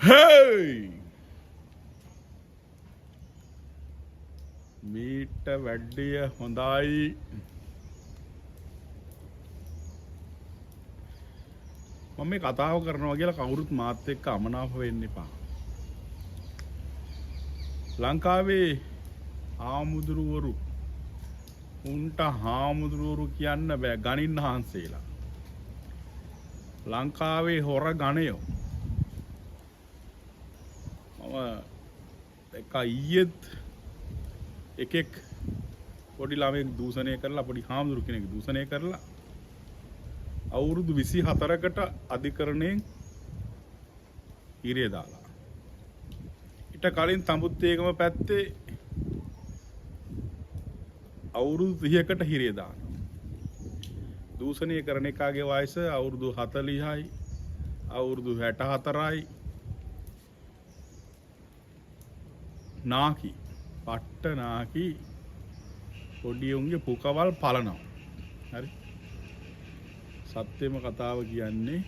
Hey! මීට වැඩිය හොඳයි මම මේ කතාව කරනවා කියලා කවුරුත් මාත් එක්ක අමනාප වෙන්න එපා. ලංකාවේ හාමුදුරුවරු උන්ට හාමුදුරුවරු කියන්න බෑ ගණින් හාන්සේලා. ලංකාවේ හොර ගණයෝ එක ඊයේත් එකෙක් පොඩි ළමෙක් දූෂණය කරලා පොඩි හාමුදුරු කෙනෙක් දූෂණය කරලා අවුරුදු 24කට අධිකරණයෙන් හිරේ දාලා. ඊට කලින් තඹුත්තේගම පැත්තේ අවුරුදු 30කට හිරේ දානවා. දූෂණය කරන එකාගේ වයස අවුරුදු 40යි අවුරුදු 64යි. නාකි පට්ට නාකි පොඩි උන්ගේ පුකවල් පලනවා. හරි සත්‍යම කතාව කියන්නේ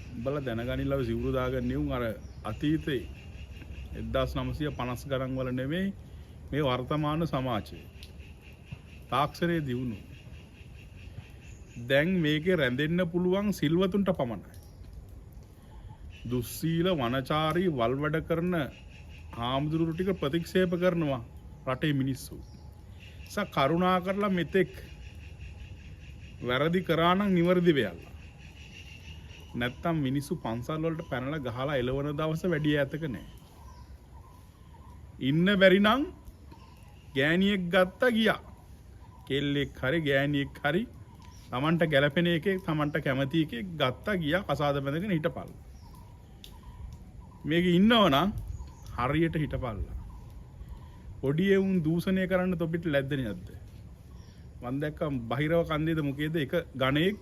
උඹලා දැනගනින්නව සිවුරු දාගන්නේ උන් අර අතීතේ 1950 ගණන් වල නෙමෙයි මේ වර්තමාන සමාජයේ තාක්ෂණයේ දියුණු දැන් මේකේ රැඳෙන්න පුළුවන් සිල්වතුන්ට පමණයි. දුස්සීල වනචාරී වල්වැඩ කරන හාමුදුරුවෝ ටික ප්‍රතික්ෂේප කරනවා රටේ මිනිස්සු. කරුණා කරලා මෙතෙක් වැරදි කරා නම් නිවැරදි වෙයල්ලා. නැත්තම් මිනිස්සු පන්සල් වලට පැනලා ගහලා එළවන දවස වැඩි ඈතක නැහැ. ඉන්න බැරි නම් ගෑණියෙක් ගත්තා ගියා. කෙල්ලෙක් හරි ගෑණියෙක් හරි Tamanට ගැලපෙන එකේ Tamanට කැමති එකේ ගත්තා ගියා කසාද බැඳගෙන හිටපල්. මේක ඉන්නවනම් හරියට හිටපල්ලා. පොඩි එවුන් දූෂණය කරන්න තොපිට ලැද්දනේ නැද්ද? මම දැක්කා බහිරව කන්දේද මොකේද එක ගණේක්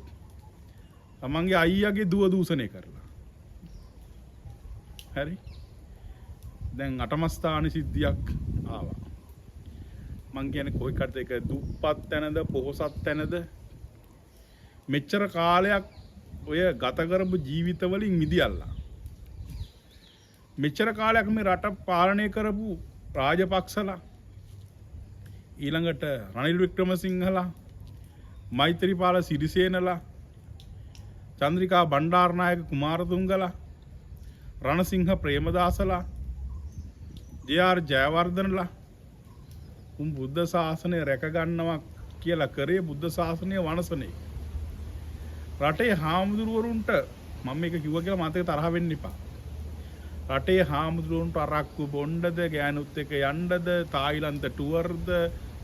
තමන්ගේ අයියාගේ දුව දූෂණය කරලා. හරි. දැන් අටමස්ථාන සිද්ධියක් ආවා. මං කියන්නේ කොයිකටද ඒක දුප්පත් තැනද පොහොසත් තැනද මෙච්චර කාලයක් ඔය ගත කරපු ජීවිතවලින් මිදියල්ලා. මෙච්චර කාලයක් මේ රට පාලනය කරපු රාජපක්ෂලා ඊළඟට රනිල් වික්‍රමසිංහලා මෛත්‍රීපාල සිරිසේනලා චන්ද්‍රිකා බණ්ඩාරනායක කුමාරතුංගලා රණසිංහ ප්‍රේමදාසලා ජේ.ආර්. ජයවර්ධනලා උන් බුද්ධ ශාසනය රැක ගන්නවා කියලා කරේ බුද්ධ ශාසනය වනසනේ. රටේ හාමුදුරුවරුන්ට මම මේක කිව්වා කියලා මතක තරහ වෙන්න එපා. රටේ හාමුදුරුවන්ට අරක්කු බොණ්ඩද ගෑනුත් එක්ක යන්නද තායිලන්ත ටුවර්ද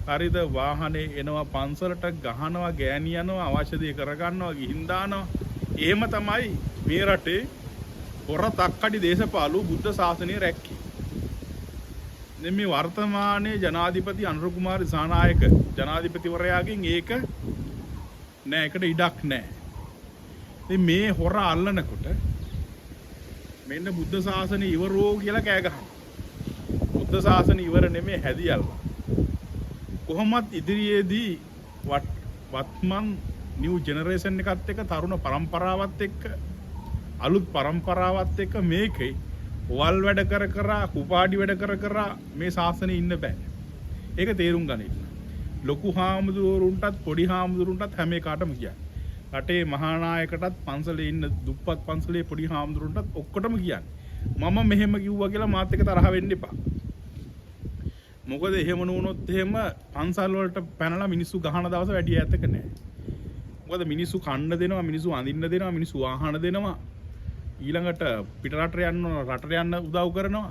හරිද වාහනේ එනවා පන්සලට ගහනවා ගෑණි යනවා අවශ්‍ය දේ කරගන්නවා ගිහින් දානවා. එහෙම තමයි මේ රටේ හොර තක්කඩි දේශපාලු බුද්ධ ශාසනය රැක්කේ. දැන් මේ වර්තමානයේ ජනාධිපති අනුර කුමාර දිසානායක ජනාධිපතිවරයාගෙන් ඒක නෑ ඒකට ඉඩක් නෑ. ඉතින් මේ හොර අල්ලනකොට මෙන්න බුද්ධ ශාසනය ඉවරෝ කියලා කෑ ගහනවා. බුද්ධ ශාසනය ඉවර නෙමෙයි හැදියල්ලා. කොහොමත් ඉදිරියේදී වත්මන් නිව් ජෙනරේෂන් එකත් එක්ක තරුණ පරම්පරාවත් එක්ක අලුත් පරම්පරාවත් එක්ක මේකේ වල් වැඩ කර කුපාඩි වැඩ කර මේ ශාසනය ඉන්න බෑ. ඒක තේරුම් ගන්න. ලොකු හාමුදුරුවරුන්ටත් පොඩි හාමුදුරුවන්ටත් හැම එකටම කියන්නේ. රටේ මහානායකටත් පන්සලේ ඉන්න දුප්පත් පන්සලේ පොඩි හාමුදුරුවන්ටත් ඔක්කොටම කියන්නේ. මම මෙහෙම කිව්වා කියලා මාත් එක්ක තරහ වෙන්න එපා. මොකද එහෙම නුනොත් එහෙම පන්සල් වලට පැනලා මිනිස්සු ගහන දවස වැඩි ඈතක නැහැ. මොකද මිනිස්සු කන්න දෙනවා, මිනිස්සු අඳින්න දෙනවා, මිනිස්සු ආහන දෙනවා. ඊළඟට පිටරට යන්න රටට යන්න උදව් කරනවා.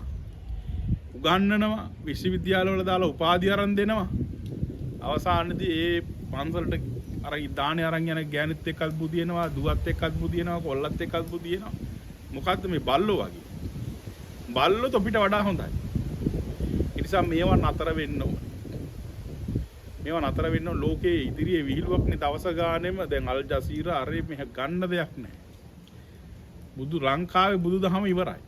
උගන්වනවා, විශ්වවිද්‍යාලවල දාලා උපාධි අරන් දෙනවා. අවසානයේදී ඒ පන්සලට අර දානේ අරන් යන ගෑනිත් එක්කත් බුදිනවා, දුවත් එක්කත් බුදිනවා, කොල්ලත් එක්කත් බුදිනවා. මොකද්ද මේ බල්ලෝ වගේ? බල්ලෝ තොපිට වඩා හොඳයි. ඒ නිසා මේවා නතර වෙන්න ඕන. මේවා නතර වෙන්න ලෝකයේ ඉදිරියේ විහිළුවක්නේ දවස ගානෙම දැන් අල් ජසීරා අරේ මෙහ ගන්න දෙයක් නැහැ. බුදු ලංකාවේ බුදුදහම ඉවරයි.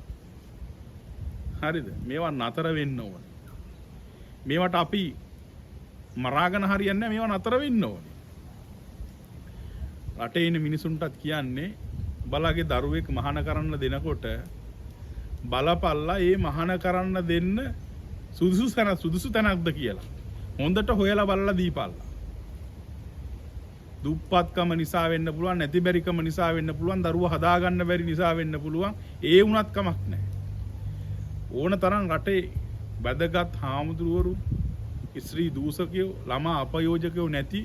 හරිද? මේවා නතර වෙන්න ඕන. මේවට අපි මරාගෙන හරියන්නේ නැහැ. මේවා නතර වෙන්න ඕනේ. රටේ ඉන්න මිනිසුන්ටත් කියන්නේ බලගේ දරුවෙක් මහාන කරන්න දෙනකොට බලපල්ලා ඒ මහාන කරන්න දෙන්න සුදුසු තැනක්ද කියලා. හොඳට හොයලා බලලා දීපල්ලා. දුප්පත්කම නිසා වෙන්න පුළුවන්, නැති බැරිකම නිසා වෙන්න පුළුවන්, දරුවා හදාගන්න බැරි නිසා වෙන්න පුළුවන්. ඒ වුණත් කමක් නැහැ. ඕන තරම් රටේ වැදගත් හාමුදුරුවරු, ස්ත්‍රී දූෂකයෝ, ළමා අපයෝජකයෝ නැති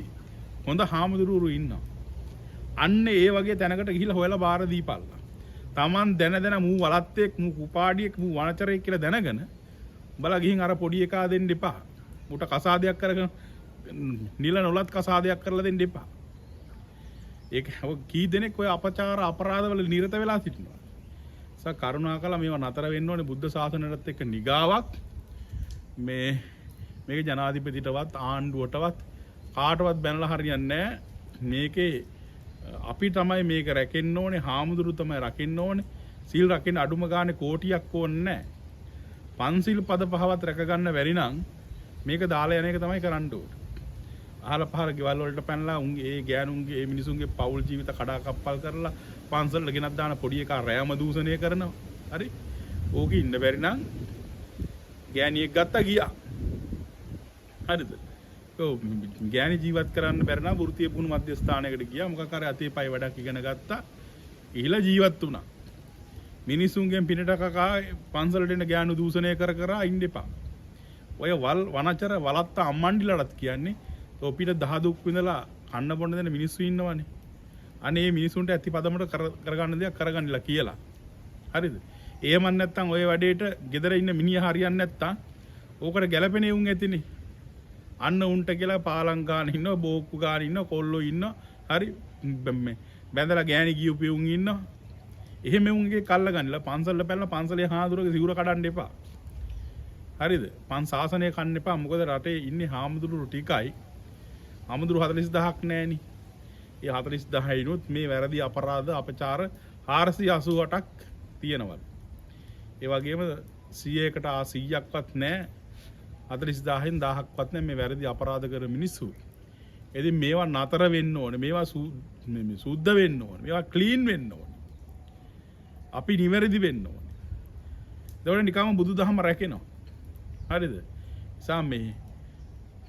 හොඳ හාමුදුරුවරු ඉන්නවා. අන්න ඒ වගේ තැනකට ගිහිල්ලා හොයලා බාර දීපල්ලා. Taman දැන මූ වලත්තෙක්, මූ කුපාඩියෙක්, මූ වනචරයෙක් කියලා දැනගෙන බලා ගිහින් අර පොඩි එකා දෙන්න එපා. මුට කසාදයක් කරගෙන නිල නොලත් කසාදයක් කරලා දෙන්න එපා. ඒක කී දෙනෙක් ඔය අපචාර අපරාධවල නිරත වෙලා සිටිනවා. කරුණාකරලා මේවා නතර වෙන්න ඕනේ. බුද්ධ ශාසනයටත් එක්ක නිගාවක් මේක ජනාධිපතිටවත් ආණ්ඩුවටවත් කාටවත් බැනලා හරියන්නේ නැහැ. මේකේ අපි තමයි මේක රැකෙන්න ඕනේ. හාමුදුරු තමයි රකින්න ඕනේ. සීල් රකින්න අඩුම ගානේ කෝටියක් ඕනේ නැහැ. පන්සිල් පද පහවත් රැක ගන්න බැරි නම් මේක දාලා යන එක තමයි කරන්න ඕනේ. අහල පහල ගෙවල් වලට පැනලා උන්ගේ ඒ ගෑනුන්ගේ ඒ මිනිසුන්ගේ පෞල් ජීවිත කඩාකප්පල් කරලා පන්සල් ගෙනත් දාන පොඩි එකා රැයම දූෂණය කරනවා. හරි. ඕක ඉන්න බැරි නම් ගෑණියෙක් ගත්තා ගියා. හරිද? ගෑණි ජීවත් කරන්න බැරි නම් වෘත්තීය පුහුණු මධ්‍යස්ථානයකට ගියා. මොකක් හරි අතේ පය වැඩක් ඉගෙන ගත්තා. ඉහිලා ජීවත් වුණා. මිනිසුන්ගෙන් පිටට කකා පන්සලට එන ගෑනු දූෂණය කර ඉන්න එපා. ඔය වනචර වලත්ත අම්මන්ඩිලටත් කියන්නේ තොපිට දහ දුක් විඳලා කන්න බොන්න දෙන මිනිස්සු ඉන්නවනේ. අනේ මිනිසුන්ට ඇති පදමට කරගන්න දෙයක් කරගන්නලා කියලා. හරිද? එහෙම නැත්නම් ඔය වැඩේට ගෙදර ඉන්න මිනිහා හරියන්නේ නැත්නම් ඕකට ගැළපෙනේ උන් ඇතිනේ. අන්න උන්ට කියලා පාලං ගාන ඉන්නවා, බෝක්කු ගාන ඉන්නවා, කොල්ලෝ ඉන්නවා. හරි බැඳලා ගෑණි ගියුපි උන් ඉන්නවා. එහෙම උන්ගේ කල්ල ගන්නලා පන්සලට පැනලා පන්සලේ හාමුදුරුවෝ සිවුර කඩන්න එපා. හරිද? පන් ශාසනය කන්න එපා. මොකද රටේ ඉන්නේ හාමුදුරුවෝ ටිකයි. හාමුදුරුවෝ 40000ක් නැහෙනි. ඒ 40000 ඉනුත් මේ වැරදි අපරාධ අපචාර 488ක් තියෙනවා. ඒ වගේම 100කට 100ක්වත් නැහැ. 40000න් 1000ක්වත් නැහැ මේ වැරදි අපරාධ කර මිනිස්සු. ඉතින් මේවා නතර වෙන්න ඕනේ. මේවා සුද්ධ වෙන්න ඕනේ. මේවා ක්ලීන් වෙන්න ඕනේ. අපි නිවැරදි වෙන්න ඕනේ. ඒතකොට නිකම්ම බුදුදහම රැකෙනවා. හරිද?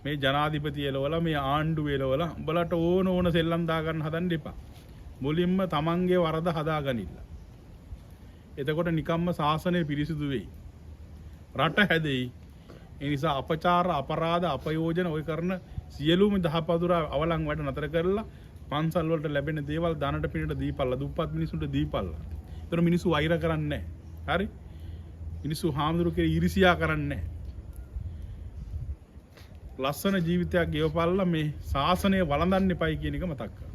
මේ ජනාධිපති එළවලා මේ ආණ්ඩු එළවලා උඹලට ඕන සෙල්ලම් දාගන්න හදන්න එපා. මුලින්ම තමන්ගේ වරද හදාගනින්න. එතකොට නිකම්ම ශාසනය පිරිසිදු වෙයි. රට හැදෙයි. ඒ නිසා අපචාර අපරාධ අපයෝජන ඔය කරන සියලුම දහපදුරා අවලං වැඩ නතර කරලා පන්සල් වලට ලැබෙන දේවල් දනට පිනට දීපල්ලා. දුප්පත් මිනිසුන්ට දීපල්ලා. ඒතර මිනිස්සු වෛර කරන්නේ නැහැ. හරි? මිනිස්සු හාමුදුරුවෝ කියලා ඊර්ෂියා කරන්නේ නැහැ. ලස්සන ජීවිතයක් ගෙවපල්ලා මේ ශාසනය වළඳන්න එපයි කියන එක මතක් කරගන්න.